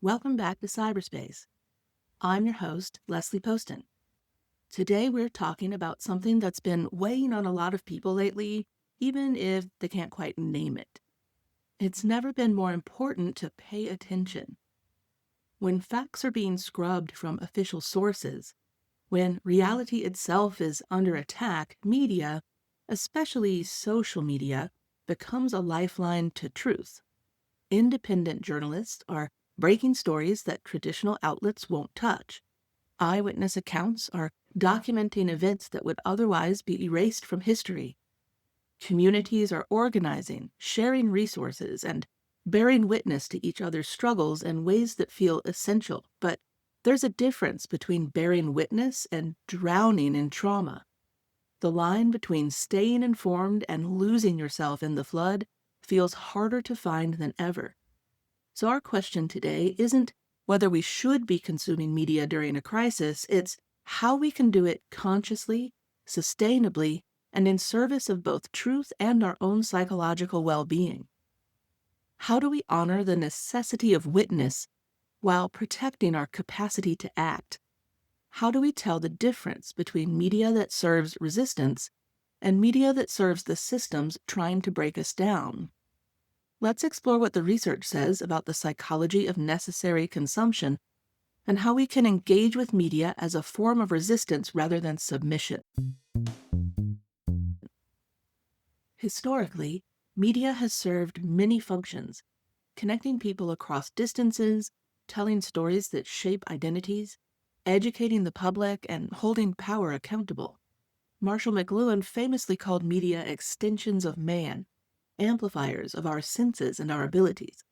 Welcome back to cyberspace. I'm your host, Leslie Poston. Today we're talking about something that's been weighing on a lot of people lately, even if they can't quite name it. It's never been more important to pay attention. When facts are being scrubbed from official sources, when reality itself is under attack, media, especially social media, becomes a lifeline to truth. Independent journalists are breaking stories that traditional outlets won't touch. Eyewitness accounts are documenting events that would otherwise be erased from history. Communities are organizing, sharing resources, and bearing witness to each other's struggles in ways that feel essential. But there's a difference between bearing witness and drowning in trauma. The line between staying informed and losing yourself in the flood feels harder to find than ever. So our question today isn't whether we should be consuming media during a crisis, it's how we can do it consciously, sustainably, and in service of both truth and our own psychological well-being. How do we honor the necessity of witness while protecting our capacity to act? How do we tell the difference between media that serves resistance and media that serves the systems trying to break us down? Let's explore what the research says about the psychology of necessary consumption and how we can engage with media as a form of resistance rather than submission. Historically, media has served many functions, connecting people across distances, telling stories that shape identities, educating the public, and holding power accountable. Marshall McLuhan famously called media extensions of man, amplifiers of our senses and our abilities.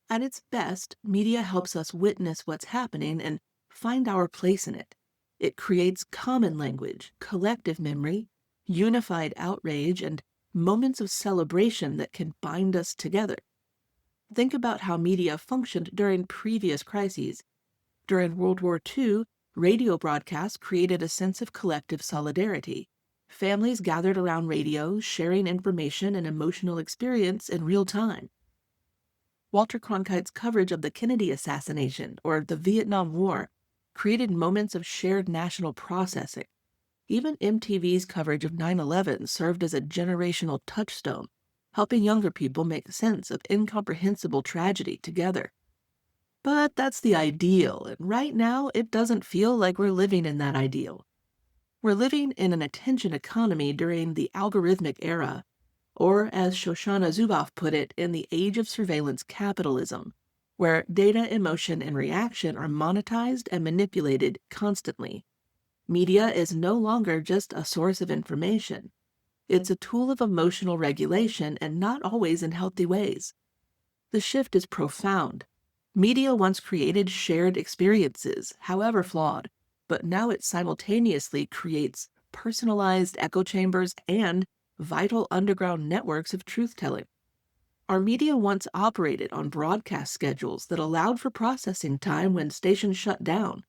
At its best, media helps us witness what's happening and find our place in it. It creates common language, collective memory, unified outrage, and moments of celebration that can bind us together. Think about how media functioned during previous crises. During World War II, radio broadcasts created a sense of collective solidarity. Families gathered around radios, sharing information and emotional experience in real time. Walter Cronkite's coverage of the Kennedy assassination or the Vietnam War created moments of shared national processing. Even MTV's coverage of 9/11 served as a generational touchstone, helping younger people make sense of incomprehensible tragedy together. But that's the ideal, and right now it doesn't feel like we're living in that ideal. We're living in an attention economy during the algorithmic era, or as Shoshana Zuboff put it, in the age of surveillance capitalism, where data, emotion, and reaction are monetized and manipulated constantly. Media is no longer just a source of information. It's a tool of emotional regulation and not always in healthy ways. The shift is profound. Media once created shared experiences, however flawed, but now it simultaneously creates personalized echo chambers and vital underground networks of truth-telling. Our media once operated on broadcast schedules that allowed for processing time when stations shut down.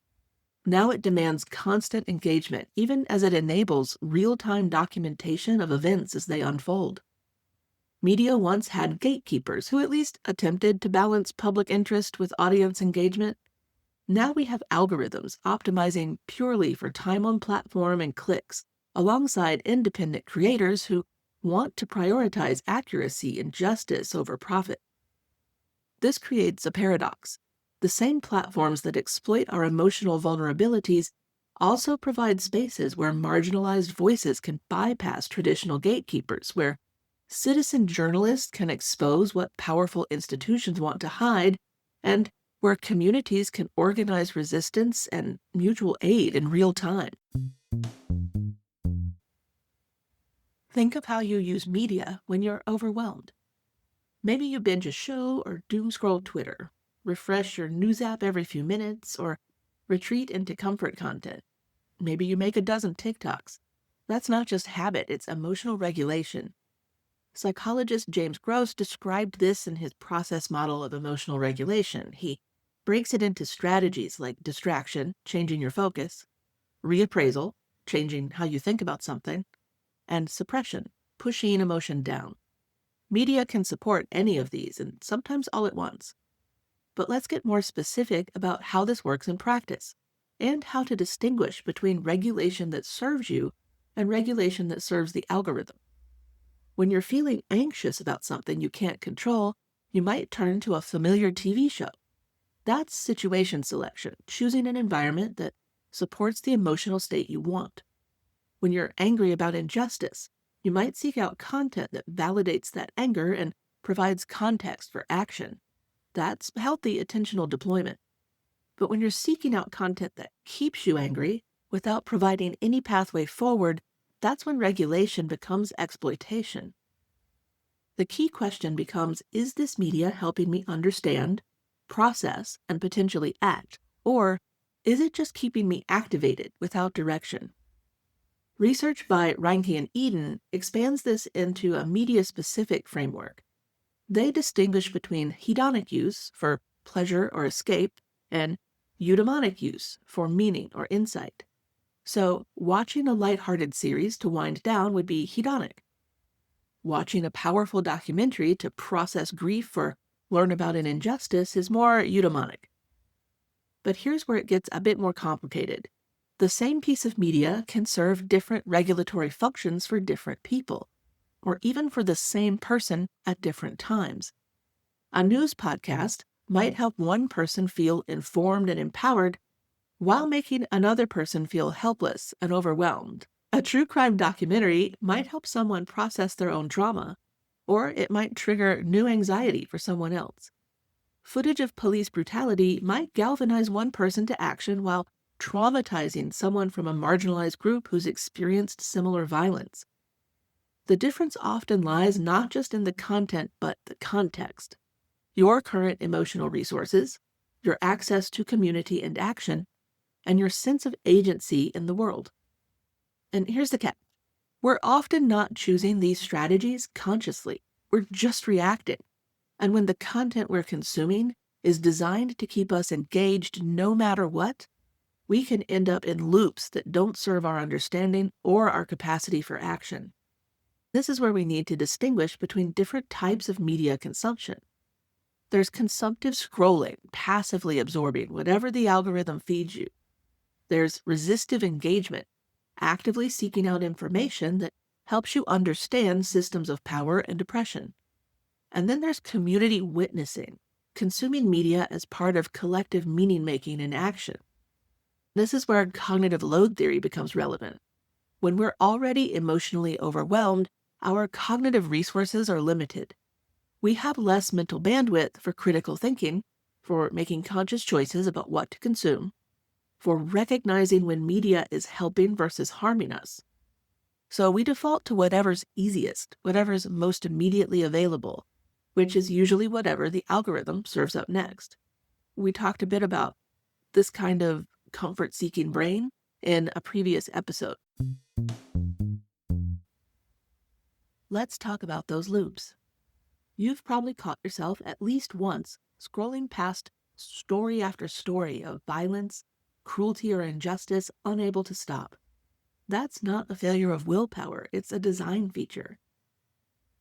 Now it demands constant engagement, even as it enables real-time documentation of events as they unfold. Media once had gatekeepers who at least attempted to balance public interest with audience engagement. Now we have algorithms optimizing purely for time on platform and clicks, alongside independent creators who want to prioritize accuracy and justice over profit. This creates a paradox. The same platforms that exploit our emotional vulnerabilities also provide spaces where marginalized voices can bypass traditional gatekeepers, where citizen journalists can expose what powerful institutions want to hide, and where communities can organize resistance and mutual aid in real time. Think of how you use media when you're overwhelmed. Maybe you binge a show or doom scroll Twitter, refresh your news app every few minutes, or retreat into comfort content. Maybe you make a dozen TikToks. That's not just habit, it's emotional regulation. Psychologist James Gross described this in his process model of emotional regulation. He breaks it into strategies like distraction, changing your focus, reappraisal, changing how you think about something, and suppression, pushing emotion down. Media can support any of these, and sometimes all at once. But let's get more specific about how this works in practice and how to distinguish between regulation that serves you and regulation that serves the algorithm. When you're feeling anxious about something you can't control, you might turn to a familiar TV show. That's situation selection, choosing an environment that supports the emotional state you want. When you're angry about injustice, you might seek out content that validates that anger and provides context for action. That's healthy attentional deployment. But when you're seeking out content that keeps you angry without providing any pathway forward, that's when regulation becomes exploitation. The key question becomes, is this media helping me understand, process, and potentially act? Or is it just keeping me activated without direction? Research by Reinke and Eden expands this into a media-specific framework. They distinguish between hedonic use for pleasure or escape and eudaimonic use for meaning or insight. So, watching a lighthearted series to wind down would be hedonic. Watching a powerful documentary to process grief or learn about an injustice is more eudaimonic. But here's where it gets a bit more complicated. The same piece of media can serve different regulatory functions for different people, or even for the same person at different times. A news podcast might help one person feel informed and empowered while making another person feel helpless and overwhelmed. A true crime documentary might help someone process their own trauma, or it might trigger new anxiety for someone else. Footage of police brutality might galvanize one person to action while traumatizing someone from a marginalized group who's experienced similar violence. The difference often lies not just in the content, but the context. Your current emotional resources, your access to community and action, and your sense of agency in the world. And here's the catch. We're often not choosing these strategies consciously. We're just reacting. And when the content we're consuming is designed to keep us engaged no matter what, we can end up in loops that don't serve our understanding or our capacity for action. This is where we need to distinguish between different types of media consumption. There's consumptive scrolling, passively absorbing whatever the algorithm feeds you. There's resistive engagement, actively seeking out information that helps you understand systems of power and oppression. And then there's community witnessing, consuming media as part of collective meaning-making and action. This is where cognitive load theory becomes relevant. When we're already emotionally overwhelmed, our cognitive resources are limited. We have less mental bandwidth for critical thinking, for making conscious choices about what to consume, for recognizing when media is helping versus harming us. So we default to whatever's easiest, whatever's most immediately available, which is usually whatever the algorithm serves up next. We talked a bit about this kind of comfort-seeking brain in a previous episode. Let's talk about those loops. You've probably caught yourself at least once scrolling past story after story of violence, cruelty, or injustice, unable to stop. That's not a failure of willpower, it's a design feature.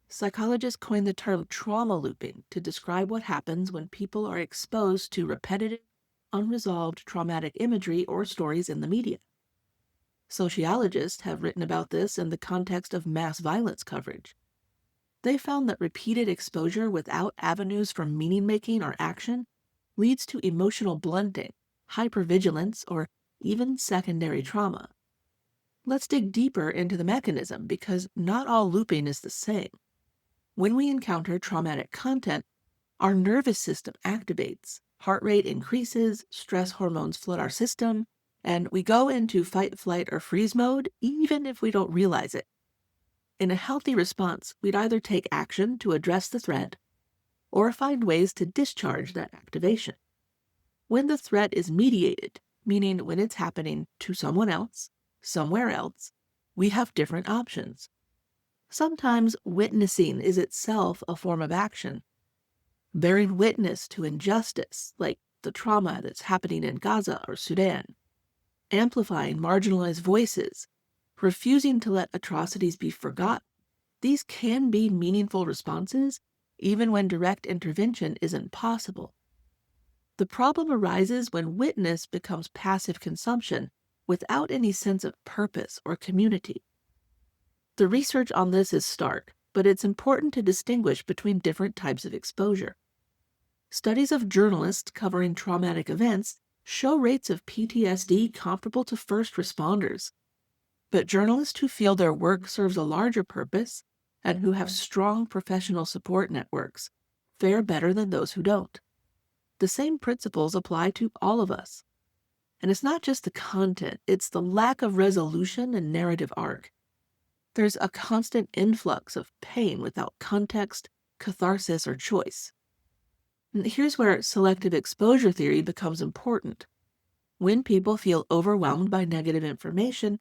Psychologists coined the term trauma looping to describe what happens when people are exposed to repetitive, unresolved traumatic imagery or stories in the media. Sociologists have written about this in the context of mass violence coverage. They found that repeated exposure without avenues for meaning-making or action leads to emotional blunting, hypervigilance, or even secondary trauma. Let's dig deeper into the mechanism because not all looping is the same. When we encounter traumatic content, our nervous system activates, heart rate increases, stress hormones flood our system, and we go into fight, flight, or freeze mode even if we don't realize it. In a healthy response, we'd either take action to address the threat or find ways to discharge that activation. When the threat is mediated, meaning when it's happening to someone else, somewhere else, we have different options. Sometimes witnessing is itself a form of action. Bearing witness to injustice, like the trauma that's happening in Gaza or Sudan. Amplifying marginalized voices, refusing to let atrocities be forgotten. These can be meaningful responses, even when direct intervention isn't possible. The problem arises when witness becomes passive consumption without any sense of purpose or community. The research on this is stark, but it's important to distinguish between different types of exposure. Studies of journalists covering traumatic events show rates of PTSD comparable to first responders. But journalists who feel their work serves a larger purpose and who have strong professional support networks fare better than those who don't. The same principles apply to all of us. And it's not just the content, it's the lack of resolution and narrative arc. There's a constant influx of pain without context, catharsis, or choice. And here's where selective exposure theory becomes important. When people feel overwhelmed by negative information,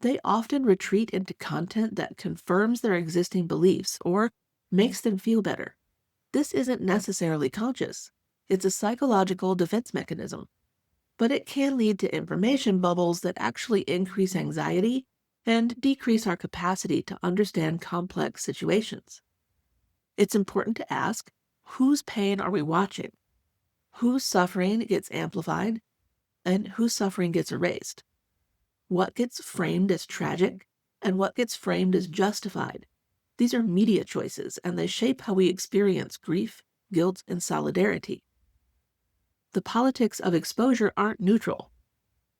they often retreat into content that confirms their existing beliefs or makes them feel better. This isn't necessarily conscious. It's a psychological defense mechanism. But it can lead to information bubbles that actually increase anxiety and decrease our capacity to understand complex situations. It's important to ask, whose pain are we watching? Whose suffering gets amplified and whose suffering gets erased? What gets framed as tragic and what gets framed as justified? These are media choices, and they shape how we experience grief, guilt, and solidarity. The politics of exposure aren't neutral.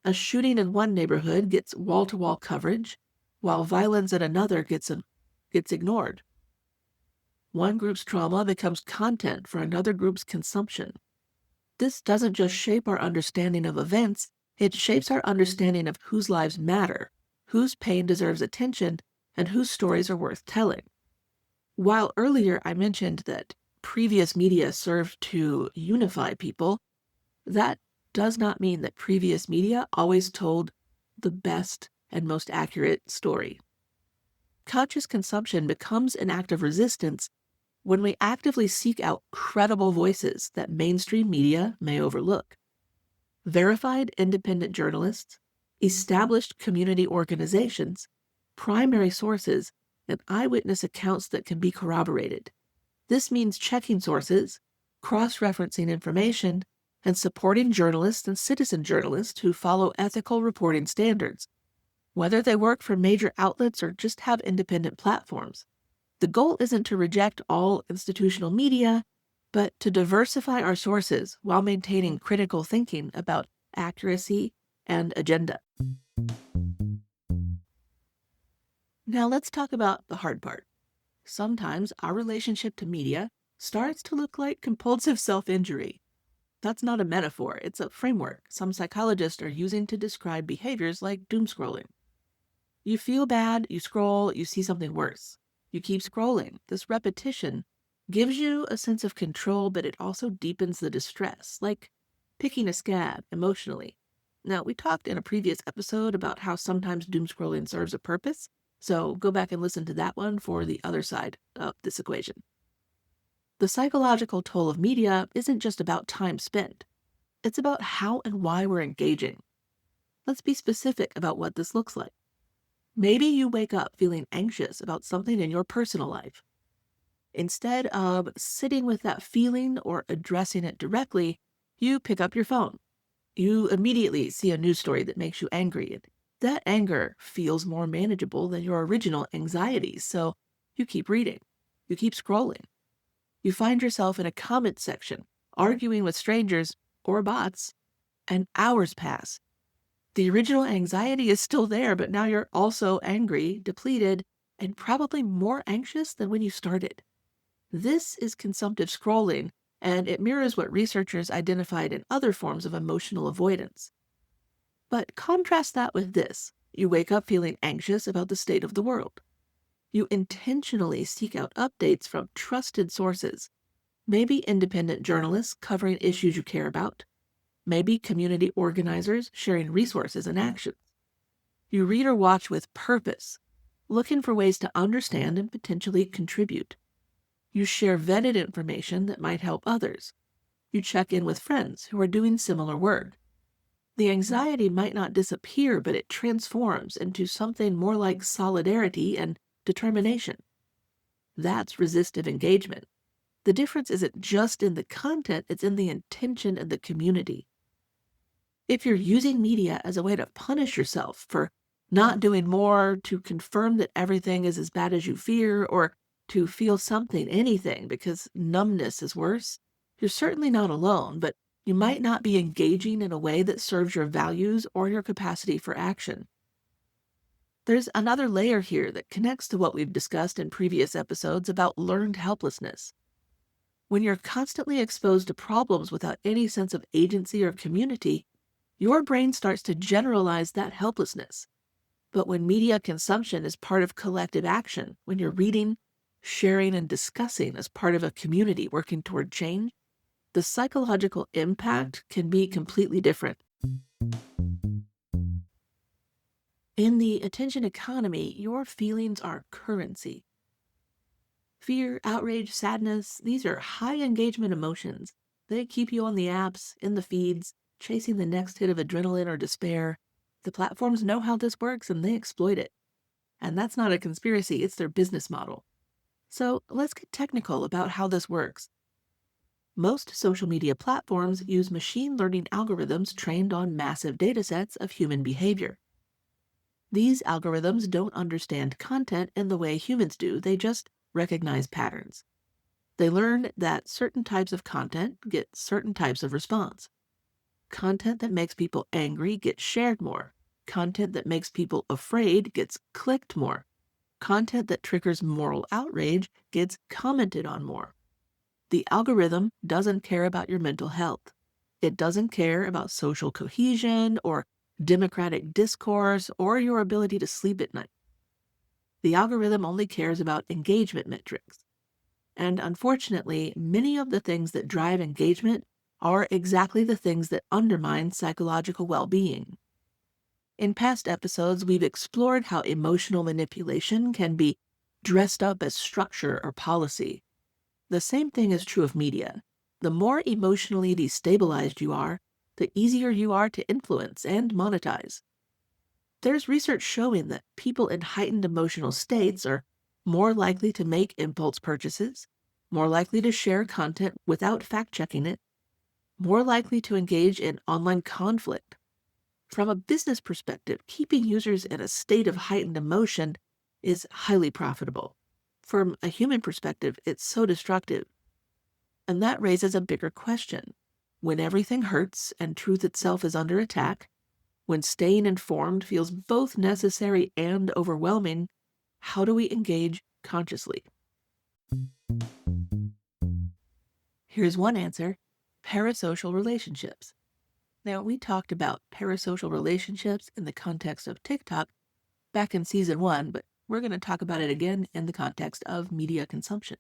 A shooting in one neighborhood gets wall-to-wall coverage, while violence in another gets ignored. One group's trauma becomes content for another group's consumption. This doesn't just shape our understanding of events, it shapes our understanding of whose lives matter, whose pain deserves attention, and whose stories are worth telling. While earlier I mentioned that previous media served to unify people, that does not mean that previous media always told the best and most accurate story. Conscious consumption becomes an act of resistance when we actively seek out credible voices that mainstream media may overlook. Verified independent journalists, established community organizations, primary sources, and eyewitness accounts that can be corroborated. This means checking sources, cross-referencing information, and supporting journalists and citizen journalists who follow ethical reporting standards, whether they work for major outlets or just have independent platforms. The goal isn't to reject all institutional media, but to diversify our sources while maintaining critical thinking about accuracy and agenda. Now let's talk about the hard part. Sometimes our relationship to media starts to look like compulsive self-injury. That's not a metaphor, it's a framework some psychologists are using to describe behaviors like doom scrolling. You feel bad, you scroll, you see something worse. You keep scrolling. This repetition gives you a sense of control, but it also deepens the distress, like picking a scab emotionally. Now, we talked in a previous episode about how sometimes doom scrolling serves a purpose, so go back and listen to that one for the other side of this equation. The psychological toll of media isn't just about time spent. It's about how and why we're engaging. Let's be specific about what this looks like. Maybe you wake up feeling anxious about something in your personal life. Instead of sitting with that feeling or addressing it directly, you pick up your phone. You immediately see a news story that makes you angry, and that anger feels more manageable than your original anxieties, so you keep reading. You keep scrolling. You find yourself in a comment section, arguing with strangers or bots, and hours pass. The original anxiety is still there, but now you're also angry, depleted, and probably more anxious than when you started. This is consumptive scrolling, and it mirrors what researchers identified in other forms of emotional avoidance. But contrast that with this. You wake up feeling anxious about the state of the world. You intentionally seek out updates from trusted sources, maybe independent journalists covering issues you care about, maybe community organizers sharing resources and actions. You read or watch with purpose, looking for ways to understand and potentially contribute. You share vetted information that might help others. You check in with friends who are doing similar work. The anxiety might not disappear, but it transforms into something more like solidarity and determination. That's resistive engagement. The difference isn't just in the content, it's in the intention and the community. If you're using media as a way to punish yourself for not doing more, to confirm that everything is as bad as you fear, or to feel something, anything, because numbness is worse, you're certainly not alone, but you might not be engaging in a way that serves your values or your capacity for action. There's another layer here that connects to what we've discussed in previous episodes about learned helplessness. When you're constantly exposed to problems without any sense of agency or community, your brain starts to generalize that helplessness. But when media consumption is part of collective action, when you're reading, sharing, and discussing as part of a community working toward change, the psychological impact can be completely different. In the attention economy, your feelings are currency. Fear, outrage, sadness, these are high engagement emotions. They keep you on the apps, in the feeds, chasing the next hit of adrenaline or despair. The platforms know how this works and they exploit it. And that's not a conspiracy, it's their business model. So let's get technical about how this works. Most social media platforms use machine learning algorithms trained on massive datasets of human behavior. These algorithms don't understand content in the way humans do, they just recognize patterns. They learn that certain types of content get certain types of response. Content that makes people angry gets shared more. Content that makes people afraid gets clicked more. Content that triggers moral outrage gets commented on more. The algorithm doesn't care about your mental health. It doesn't care about social cohesion or democratic discourse or your ability to sleep at night. The algorithm only cares about engagement metrics. And unfortunately, many of the things that drive engagement are exactly the things that undermine psychological well-being. In past episodes, we've explored how emotional manipulation can be dressed up as structure or policy. The same thing is true of media. The more emotionally destabilized you are, the easier you are to influence and monetize. There's research showing that people in heightened emotional states are more likely to make impulse purchases, more likely to share content without fact-checking it, more likely to engage in online conflict. From a business perspective, keeping users in a state of heightened emotion is highly profitable. From a human perspective, it's so destructive. And that raises a bigger question. When everything hurts and truth itself is under attack, when staying informed feels both necessary and overwhelming, how do we engage consciously? Here's one answer: parasocial relationships. Now, we talked about parasocial relationships in the context of TikTok back in season 1, but we're going to talk about it again in the context of media consumption.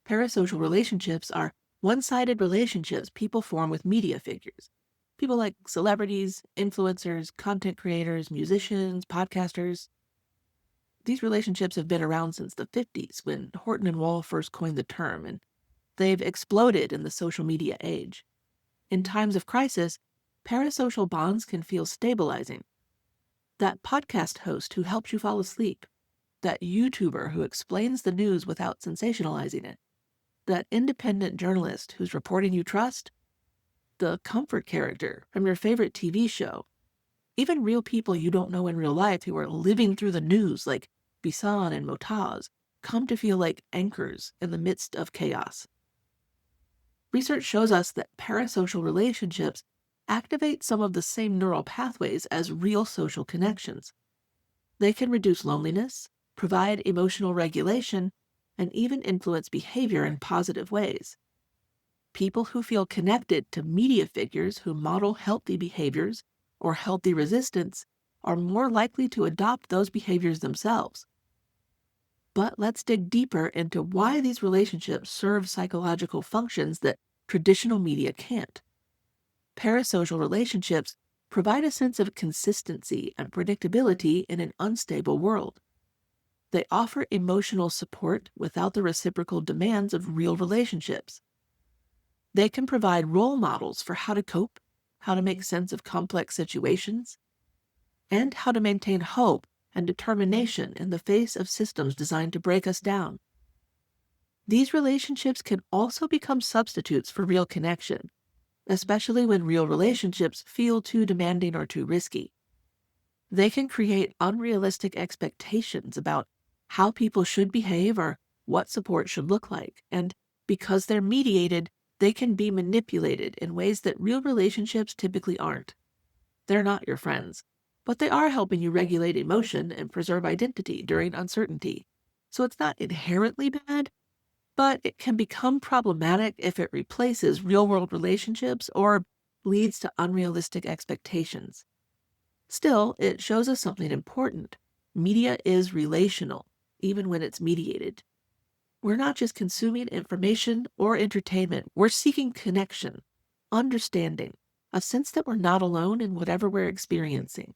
Parasocial relationships are one-sided relationships people form with media figures. People like celebrities, influencers, content creators, musicians, podcasters. These relationships have been around since the 50s when Horton and Wohl first coined the term, and they've exploded in the social media age. In times of crisis, parasocial bonds can feel stabilizing. That podcast host who helps you fall asleep, that YouTuber who explains the news without sensationalizing it, that independent journalist whose reporting you trust, the comfort character from your favorite TV show, even real people you don't know in real life who are living through the news like Bisan and Motaz come to feel like anchors in the midst of chaos. Research shows us that parasocial relationships activate some of the same neural pathways as real social connections. They can reduce loneliness, provide emotional regulation, and even influence behavior in positive ways. People who feel connected to media figures who model healthy behaviors or healthy resistance are more likely to adopt those behaviors themselves. But let's dig deeper into why these relationships serve psychological functions that traditional media can't. Parasocial relationships provide a sense of consistency and predictability in an unstable world. They offer emotional support without the reciprocal demands of real relationships. They can provide role models for how to cope, how to make sense of complex situations, and how to maintain hope and determination in the face of systems designed to break us down. These relationships can also become substitutes for real connection, especially when real relationships feel too demanding or too risky. They can create unrealistic expectations about how people should behave or what support should look like. And because they're mediated, they can be manipulated in ways that real relationships typically aren't. They're not your friends, but they are helping you regulate emotion and preserve identity during uncertainty. So it's not inherently bad, but it can become problematic if it replaces real world relationships or leads to unrealistic expectations. Still, it shows us something important. Media is relational, even when it's mediated. We're not just consuming information or entertainment, we're seeking connection, understanding, a sense that we're not alone in whatever we're experiencing.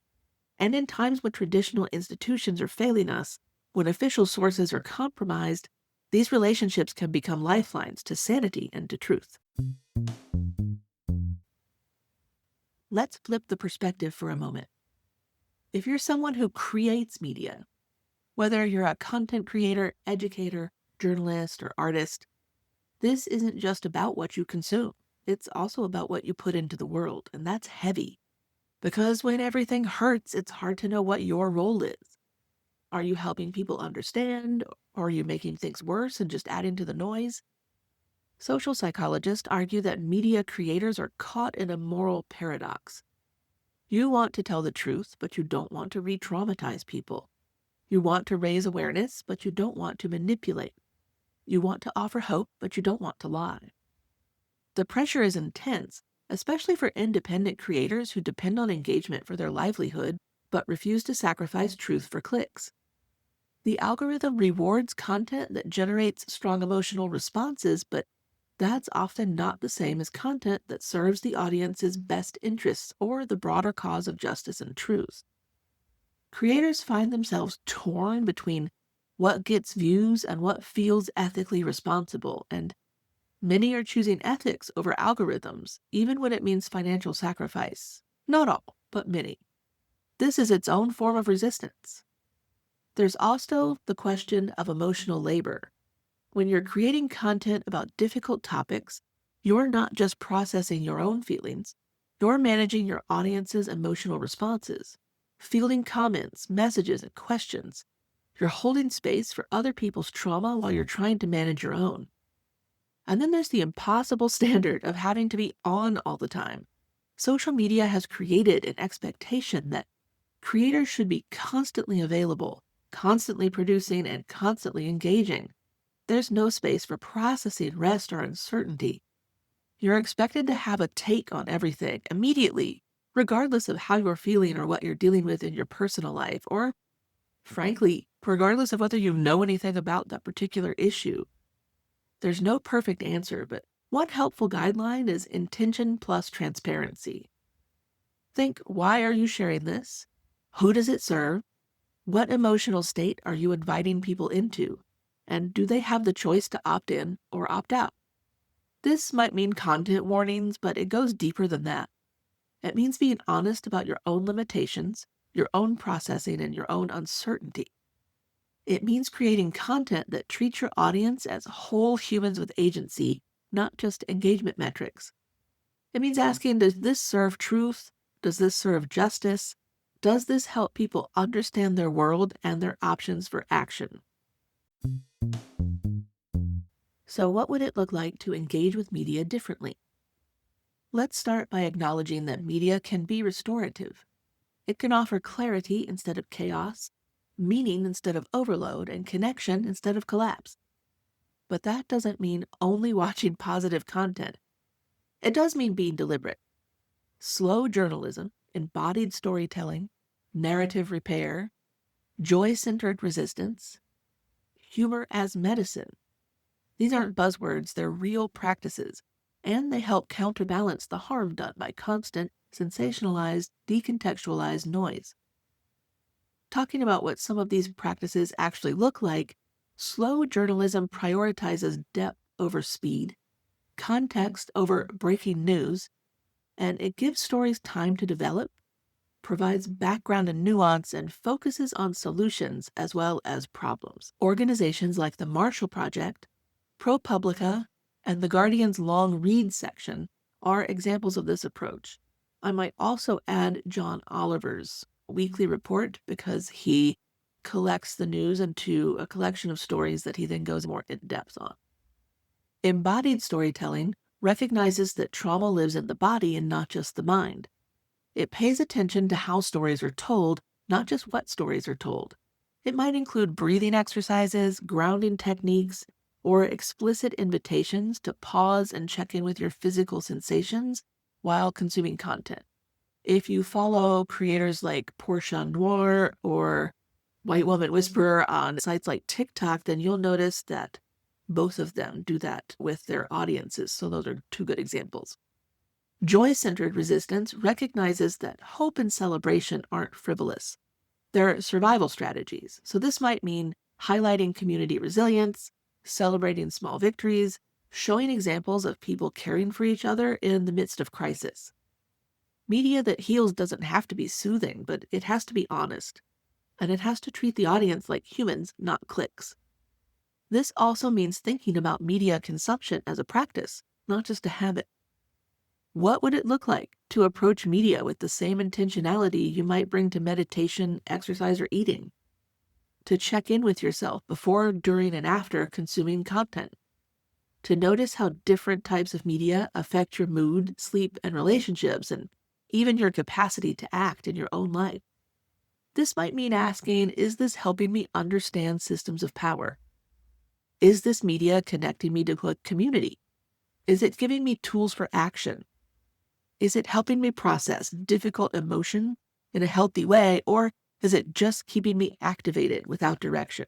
And in times when traditional institutions are failing us, when official sources are compromised, these relationships can become lifelines to sanity and to truth. Let's flip the perspective for a moment. If you're someone who creates media, whether you're a content creator, educator, journalist, or artist, this isn't just about what you consume. It's also about what you put into the world, and that's heavy. Because when everything hurts, it's hard to know what your role is. Are you helping people understand, or are you making things worse and just adding to the noise? Social psychologists argue that media creators are caught in a moral paradox. You want to tell the truth, but you don't want to re-traumatize people. You want to raise awareness, but you don't want to manipulate. You want to offer hope, but you don't want to lie. The pressure is intense, especially for independent creators who depend on engagement for their livelihood, but refuse to sacrifice truth for clicks. The algorithm rewards content that generates strong emotional responses, but that's often not the same as content that serves the audience's best interests or the broader cause of justice and truth. Creators find themselves torn between what gets views and what feels ethically responsible, and many are choosing ethics over algorithms, even when it means financial sacrifice. Not all, but many. This is its own form of resistance. There's also the question of emotional labor. When you're creating content about difficult topics, you're not just processing your own feelings, you're managing your audience's emotional responses, fielding comments, messages, and questions. You're holding space for other people's trauma while you're trying to manage your own. And then there's the impossible standard of having to be on all the time. Social media has created an expectation that creators should be constantly available, constantly producing, and constantly engaging. There's no space for processing, rest, or uncertainty. You're expected to have a take on everything immediately, regardless of how you're feeling or what you're dealing with in your personal life, or, frankly, regardless of whether you know anything about that particular issue. There's no perfect answer, but one helpful guideline is intention plus transparency. Think, why are you sharing this? Who does it serve? What emotional state are you inviting people into? And do they have the choice to opt in or opt out? This might mean content warnings, but it goes deeper than that. It means being honest about your own limitations, your own processing, and your own uncertainty. It means creating content that treats your audience as whole humans with agency, not just engagement metrics. It means asking, does this serve truth? Does this serve justice? Does this help people understand their world and their options for action? So, what would it look like to engage with media differently? Let's start by acknowledging that media can be restorative. It can offer clarity instead of chaos, meaning instead of overload, and connection instead of collapse. But that doesn't mean only watching positive content. It does mean being deliberate. Slow journalism, embodied storytelling, narrative repair, joy-centered resistance, humor as medicine. These aren't buzzwords, they're real practices, and they help counterbalance the harm done by constant, sensationalized, decontextualized noise. Talking about what some of these practices actually look like, slow journalism prioritizes depth over speed, context over breaking news, and it gives stories time to develop, provides background and nuance, and focuses on solutions as well as problems. Organizations like the Marshall Project, ProPublica and The Guardian's long read section are examples of this approach. I might also add John Oliver's weekly report because he collects the news into a collection of stories that he then goes more in depth on. Embodied storytelling recognizes that trauma lives in the body and not just the mind. It pays attention to how stories are told, not just what stories are told. It might include breathing exercises, grounding techniques, or explicit invitations to pause and check in with your physical sensations while consuming content. If you follow creators like Portia Noir or White Woman Whisperer on sites like TikTok, then you'll notice that both of them do that with their audiences. So those are two good examples. Joy-centered resistance recognizes that hope and celebration aren't frivolous. They're survival strategies. So this might mean highlighting community resilience, celebrating small victories, showing examples of people caring for each other in the midst of crisis. Media that heals doesn't have to be soothing, but it has to be honest. And it has to treat the audience like humans, not clicks. This also means thinking about media consumption as a practice, not just a habit. What would it look like to approach media with the same intentionality you might bring to meditation, exercise, or eating? To check in with yourself before, during, and after consuming content. To notice how different types of media affect your mood, sleep, and relationships, and even your capacity to act in your own life. This might mean asking, is this helping me understand systems of power? Is this media connecting me to a community? Is it giving me tools for action? Is it helping me process difficult emotion in a healthy way, or is it just keeping me activated without direction?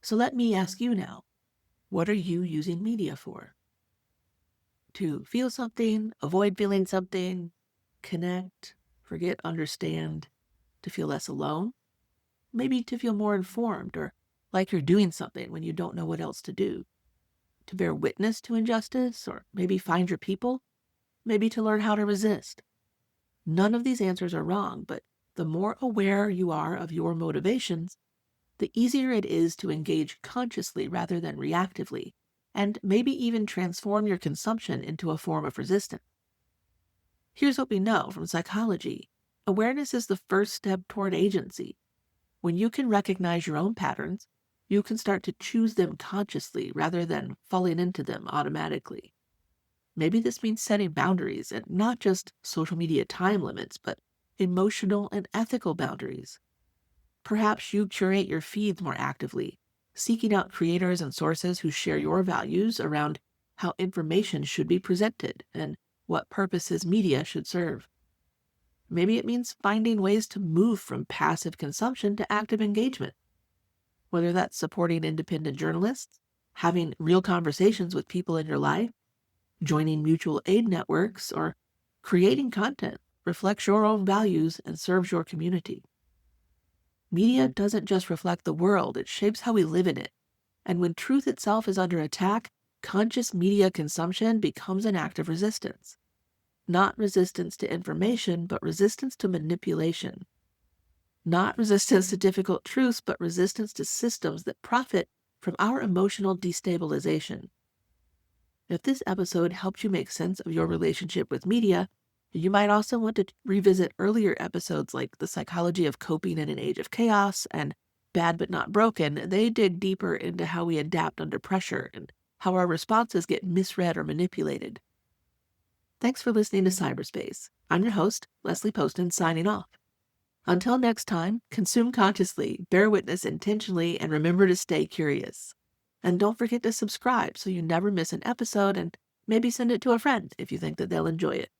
So let me ask you now, what are you using media for? To feel something, avoid feeling something, connect, forget, understand, to feel less alone? Maybe to feel more informed or like you're doing something when you don't know what else to do. To bear witness to injustice, or maybe find your people, maybe to learn how to resist. None of these answers are wrong, but the more aware you are of your motivations, the easier it is to engage consciously rather than reactively, and maybe even transform your consumption into a form of resistance. Here's what we know from psychology. Awareness is the first step toward agency. When you can recognize your own patterns, you can start to choose them consciously rather than falling into them automatically. Maybe this means setting boundaries, and not just social media time limits, but emotional and ethical boundaries. Perhaps you curate your feeds more actively, seeking out creators and sources who share your values around how information should be presented and what purposes media should serve. Maybe it means finding ways to move from passive consumption to active engagement. Whether that's supporting independent journalists, having real conversations with people in your life, joining mutual aid networks, or creating content reflects your own values and serves your community. Media doesn't just reflect the world, it shapes how we live in it. And when truth itself is under attack, conscious media consumption becomes an act of resistance. Not resistance to information, but resistance to manipulation. Not resistance to difficult truths, but resistance to systems that profit from our emotional destabilization. If this episode helped you make sense of your relationship with media, you might also want to revisit earlier episodes like The Psychology of Coping in an Age of Chaos and Bad But Not Broken. They dig deeper into how we adapt under pressure and how our responses get misread or manipulated. Thanks for listening to Cyberspace. I'm your host, Leslie Poston, signing off. Until next time, consume consciously, bear witness intentionally, and remember to stay curious. And don't forget to subscribe so you never miss an episode, and maybe send it to a friend if you think that they'll enjoy it.